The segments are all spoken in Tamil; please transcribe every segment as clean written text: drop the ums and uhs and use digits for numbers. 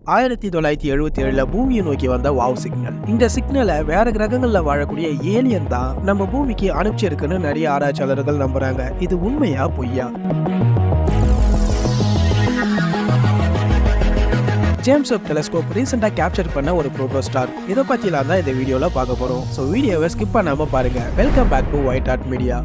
1977 பூமியை நோக்கி வந்த வாவ் சிக்னல். இந்த சிக்னலை வேற கிரகங்கள்ல வாழக்கூடிய ஏலியன் தான் நம்ம பூமிக்கு அனுப்பிச்சிருக்குன்னு நிறைய ஆராய்ச்சியாளர்கள் நம்புறாங்க. இது உண்மையா பொய்யா? ஜேம்ஸ் வெப் டெலஸ்கோப் ரீசெண்டா கேப்சர் பண்ண ஒரு புரோட்டோஸ்டார். இதை பத்திலாம் தான் இந்த வீடியோல பார்க்க போறோம். ஸோ வீடியோவை ஸ்கிப் பண்ணாம பாருங்க. Welcome back to White Art Media.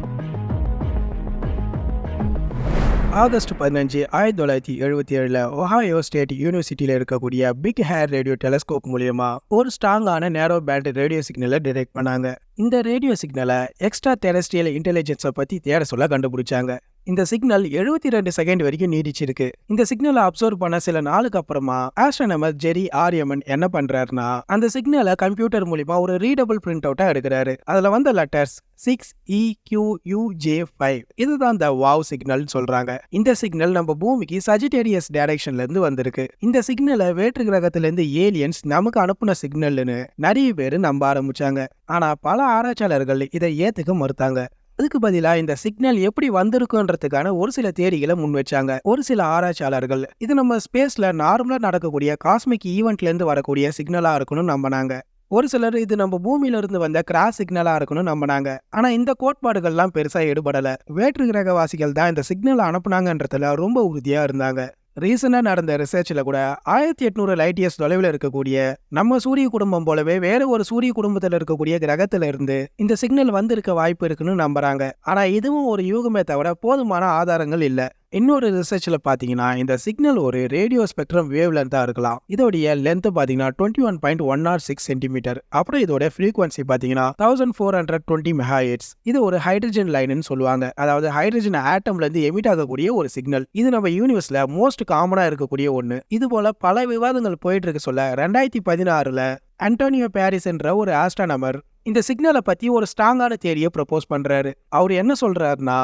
August 15, 1977 Ohio State யூனிவர்சிட்டியில் இருக்கக்கூடிய பிக் ஹேர் ரேடியோ டெலஸ்கோப் மூலியமா ஒரு ஸ்ட்ராங்கான நேரோ பேண்ட் ரேடியோ சிக்னலை டிடெக்ட் பண்ணாங்க. இந்த ரேடியோ சிக்னலை எக்ஸ்ட்ரா டெரஸ்ட்ரியல் இன்டெலிஜென்ஸை பத்தி தேட சொல்ல கண்டுபிடிச்சாங்க. இந்த சிக்னல் 72 செகண்ட் வரைக்கும் நீடிச்சிருக்கு. இந்த சிக்னலை அப்சர்வ் பண்ண சில நாளுக்கு அப்புறமா ஆஸ்ட்ரோனமர் ஜெரி ஆரியமன் என்ன பண்றாருன்னா, அந்த சிக்னலை கம்ப்யூட்டர் மூலியமா ஒரு ரீடபிள் பிரிண்ட் அவுட்டா எடுக்கிறாரு. அதுல வந்த லெட்டர்ஸ் 6EQUJ5. இதுதான் இந்த வாவ் சிக்னல் சொல்றாங்க. இந்த சிக்னல் நம்ம பூமிக்கு சஜிடேரியஸ் டைரக்ஷன்ல இருந்து வந்திருக்கு. இந்த சிக்னலை வேற்று கிரகத்துல இருந்து ஏலியன்ஸ் நமக்கு அனுப்புன சிக்னல்னு நிறைய பேர் நம்ப ஆரம்பிச்சாங்க. ஆனா பல ஆராய்ச்சியாளர்கள் இதை ஏத்துக்க மறுத்தாங்க. அதுக்கு பதிலா இந்த சிக்னல் எப்படி வந்திருக்குன்றதுக்கான ஒரு சில தியரிகளை முன் வச்சாங்க. ஒரு சில ஆராய்ச்சியாளர்கள் இது நம்ம ஸ்பேஸ்ல நார்மலா நடக்கக்கூடிய காஸ்மிக் ஈவெண்ட்ல இருந்து வரக்கூடிய சிக்னலா இருக்கணும்னு நம்பினாங்க. ஒரு சிலர் இது நம்ம பூமியில இருந்து வந்த கிராஸ் சிக்னலா இருக்கணும்னு நம்பினாங்க. ஆனா இந்த கோட்பாடுகள்லாம் பெருசா எடுபடல. வேற்று கிரகவாசிகள் தான் இந்த சிக்னலை அனுப்புனாங்கன்றதுல ரொம்ப உறுதியா இருந்தாங்க. ரீசெண்டா நடந்த ரிசர்ச்ல கூட 1800 லைட் இயர்ஸ் தொலைவில் இருக்கக்கூடிய நம்ம சூரிய குடும்பம் போலவே வேற ஒரு சூரிய குடும்பத்தில் இருக்கக்கூடிய கிரகத்துல இருந்து இந்த சிக்னல் வந்திருக்க வாய்ப்பு இருக்குன்னு நம்புறாங்க. ஆனா இதுவும் ஒரு யூகமே தவிர போதுமான ஆதாரங்கள் இல்ல. இன்னொரு ரிசர்ச்ல பாத்தீங்கன்னா இந்த சிக்னல் ஒரு ரேடியோ ஸ்பெக்ட்ரம் வேவ் லென்த்தா இருக்கலாம். இதோடைய லென்த் பாத்தீங்கன்னா 21.106 சென்டிமீட்டர். அப்புறம் இதோட ஃப்ரீக்வன்சி பாத்தீங்கன்னா 1420 மெகாஹெர்ட்ஸ். இது ஒரு ஹைட்ரஜன் லைன்னு சொல்லுவாங்க. அதாவது ஹைட்ரஜன் ஆட்டம்ல இருந்து எமிட் ஆகக்கூடிய ஒரு சிக்னல். இது நம்ம யூனிவர்ஸ்ல மோஸ்ட் காமனா இருக்கக்கூடிய ஒண்ணு. இது போல பல விவாதங்கள் போயிட்டு இருக்க சொல்ல 2016 அன்டோனியோ பாரிஸ் என்ற ஒரு ஆஸ்ட்ரோனமர் இந்த சிக்னலை பத்தி ஒரு ஸ்ட்ராங்கான தியரியை ப்ரப்போஸ் பண்றாரு. அவர் என்ன சொல்றாருன்னா,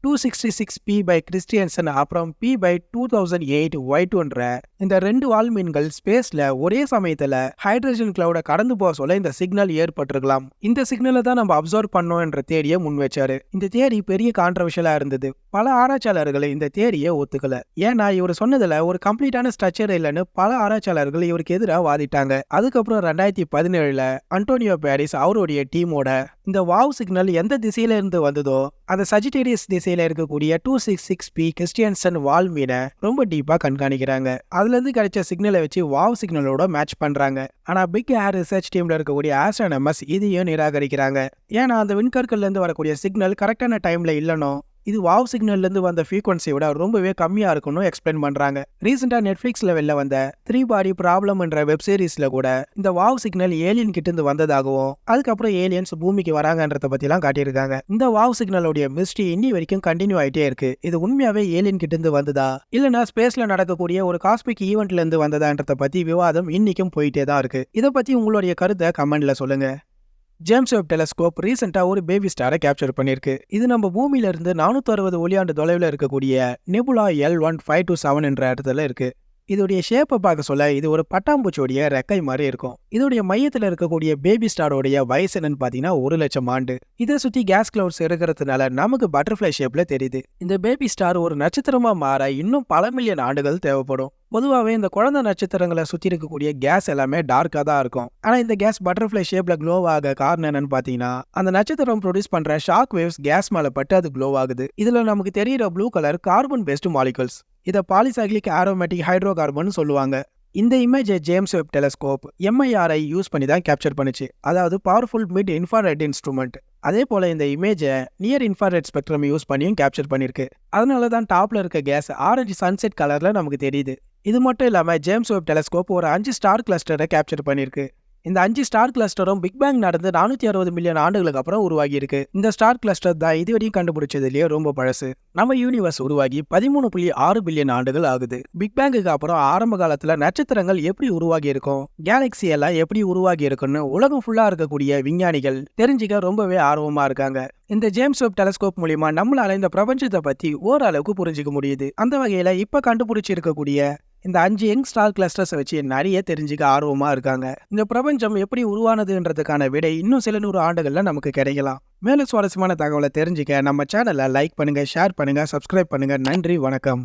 266P by கிறிஸ்டியன்சன் அப்புறம் P by 2008 Y2ன்ற இந்த ரெண்டு வால்மீன்கள் ஸ்பேஸ்ல ஒரே சமயத்துல ஹைட்ரஜன் கிளவுட கடந்து போக சொல்ல இந்த சிக்னல் ஏற்பட்டிருக்கலாம். இந்த சிக்னலை தான் நம்ம அப்சர்வ் பண்ணோம் என்ற தியரியை முன் வச்சாரு. இந்த தியரி பெரிய கான்ட்ரவர்ஷியலா இருந்தது. பல ஆராய்ச்சியாளர்கள் இந்த தியரியை ஒத்துக்கல. ஏன்னா இவர் சொன்னதுல ஒரு கம்ப்ளீட்டான ஸ்ட்ரக்சர் இல்லைன்னு பல ஆராய்ச்சியாளர்கள் இவருக்கு எதிராக வாதிட்டாங்க. அதுக்கப்புறம் 2017 அன்டோனியோ பாரிஸ் அவருடைய டீமோட இந்த வாவ் சிக்னல் எந்த திசையில இருந்து வந்ததோ அந்த சஜிடேரியஸ் திசையில இருக்கக்கூடிய 266P கிறிஸ்டியன்சன் வால்மீனை ரொம்ப டீப்பா கண்காணிக்கிறாங்க. அதுல இருந்து கிடைச்ச சிக்னலை வச்சு வாவ் சிக்னலோட மேட்ச் பண்றாங்க. ஆனா பிக் ஏர் ரிசர்ச் டீம்ல இருக்கக்கூடிய ஆஸ்ட்ரோனமர்ஸ் இதையும் நிராகரிக்கிறாங்க. ஏன்னா அந்த விண்கற்கள்ல இருந்து வரக்கூடிய சிக்னல் கரெக்டான டைம்ல இல்லனோ இது வாவ் சிக்னல்ல இருந்து வந்த ஃப்ரீக்வன்சியோட ரொம்பவே கம்மியா இருக்குன்னு எக்ஸ்பிளைன் பண்றாங்க. ரீசெண்டா நெட்ஃபிளிக்ஸ்ல வெளில வந்த 3 பாடி ப்ராப்ளம் என்ற வெப் சீரிஸ்ல கூட இந்த வாவ் சிக்னல் ஏலியன் கிட்ட இருந்து வந்ததாகவும் அதுக்கப்புறம் ஏலியன்ஸ் பூமிக்கு வராங்கன்றத பத்தி எல்லாம் காட்டியிருக்காங்க. இந்த வாவ் சிக்னலோட மிஸ்ட்ரி இன்னி வரைக்கும் கண்டினியூ ஆயிட்டே இருக்கு. இது உண்மையாவே ஏலியன் கிட்ட இருந்து வந்ததா இல்லனா ஸ்பேஸ்ல நடக்கக்கூடிய ஒரு காஸ்மிக் ஈவெண்ட்ல இருந்து வந்ததான்றத பத்தி விவாதம் இன்னைக்கும் போயிட்டே தான் இருக்கு. இதை பத்தி உங்களுடைய கருத்தை கமெண்ட்ல சொல்லுங்க. ஜேம்ஸ் வெப் டெலஸ்கோப் ரீசெண்டா ஒரு பேபி ஸ்டாரை கேப்சர் பண்ணிருக்கு. இது நம்ம பூமியில இருந்து 460 ஒளியாண்டு தொலைவில் இருக்கக்கூடிய நெபுலா L1527 என்ற இடத்துல இருக்கு. இதோடைய ஷேப்பை பார்க்க சொல்ல இது ஒரு பட்டாம்பூச்சியோடைய ரெக்கை மாதிரி இருக்கும். இதோடைய மையத்தில் இருக்கக்கூடிய பேபி ஸ்டாரோடைய வயசு என்னன்னு பாத்தீங்கன்னா 1,00,000 ஆண்டு. இதை சுத்தி கேஸ் கிளவுட்ஸ் இருக்கிறதுனால நமக்கு பட்டர்ஃபிளை ஷேப்ல தெரியுது. இந்த பேபி ஸ்டார் ஒரு நட்சத்திரமா மாற இன்னும் பல மில்லியன் ஆண்டுகள் தேவைப்படும். பொதுவாகவே இந்த குழந்தை நட்சத்திரங்களை சுற்றி இருக்கக்கூடிய கேஸ் எல்லாமே டார்க்காக தான் இருக்கும். ஆனால் இந்த கேஸ் பட்டர்ஃப்ளை ஷேப்ல க்ளோ ஆக காரணம் என்னன்னு பார்த்தீங்கன்னா அந்த நட்சத்திரம் ப்ரொடியூஸ் பண்ற ஷாக் வேவ்ஸ் கேஸ் மேலே பட்டு அது க்ளோ ஆகுது. இதுல நமக்கு தெரியிற blue colour carbon based molecules. இதை பாலிசைக்ளிக் ஆரோமேட்டிக் ஹைட்ரோ கார்பன் சொல்லுவாங்க. இந்த இமேஜை James web telescope MIRI use பண்ணி தான் கேப்சர் பண்ணுச்சு. அதாவது பவர்ஃபுல் மிட் இன்ஃப்ராரெட் இன்ஸ்ட்ருமெண்ட். அதே போல இந்த இமேஜை நியர் இன்ஃப்ராரெட் ஸ்பெக்ட்ரம் யூஸ் பண்ணியும் கேப்சர் பண்ணிருக்கு. அதனால தான் டாப்ல இருக்க கேஸ் ஆரஞ்சு சன்செட் கலர்ல நமக்கு தெரியுது. இது மட்டும் இல்லாம ஜேம்ஸ் வெப் டெலஸ்கோப் ஒரு 5 ஸ்டார் கிளஸ்டரை கேப்சர் பண்ணிருக்கு. இந்த 5 ஸ்டார் கிளஸ்டரும் பிக் பேங் நடந்து 460 மில்லியன் ஆண்டுகளுக்கு அப்புறம் உருவாகி இருக்கு. இந்த ஸ்டார் கிளஸ்டர் தான் இதுவரையும் கண்டுபிடிச்சதுலயே ரொம்ப பழசு. நம்ம யூனிவர்ஸ் உருவாகி 13.6 பில்லியன் ஆண்டுகள் ஆகுது. பிக் பேங்குக்கு அப்புறம் ஆரம்ப காலத்துல நட்சத்திரங்கள் எப்படி உருவாகி இருக்கும், கேலக்சி எல்லாம் எப்படி உருவாகி இருக்குன்னு உலகம் ஃபுல்லா இருக்கக்கூடிய விஞ்ஞானிகள் தெரிஞ்சுக்க ரொம்பவே ஆர்வமா இருக்காங்க. இந்த ஜேம்ஸ் வெப் டெலஸ்கோப் மூலியமா நம்மளால இந்த பிரபஞ்சத்தை பத்தி ஓரளவுக்கு புரிஞ்சுக்க முடியுது. அந்த வகையில இப்ப கண்டுபிடிச்சு இருக்கக்கூடிய இந்த 5 யங் ஸ்டார் கிளஸ்டர்ஸை வச்சு நிறைய தெரிஞ்சுக்க ஆர்வமா இருக்காங்க. இந்த பிரபஞ்சம் எப்படி உருவானதுன்றதுக்கான விடை இன்னும் சில 100 ஆண்டுகள்ல நமக்கு கிடைக்கலாம். மேலும் சுவாரஸ்யமான தகவலை தெரிஞ்சுக்க நம்ம சேனலை லைக் பண்ணுங்க, ஷேர் பண்ணுங்க, சப்ஸ்கிரைப் பண்ணுங்க. நன்றி, வணக்கம்.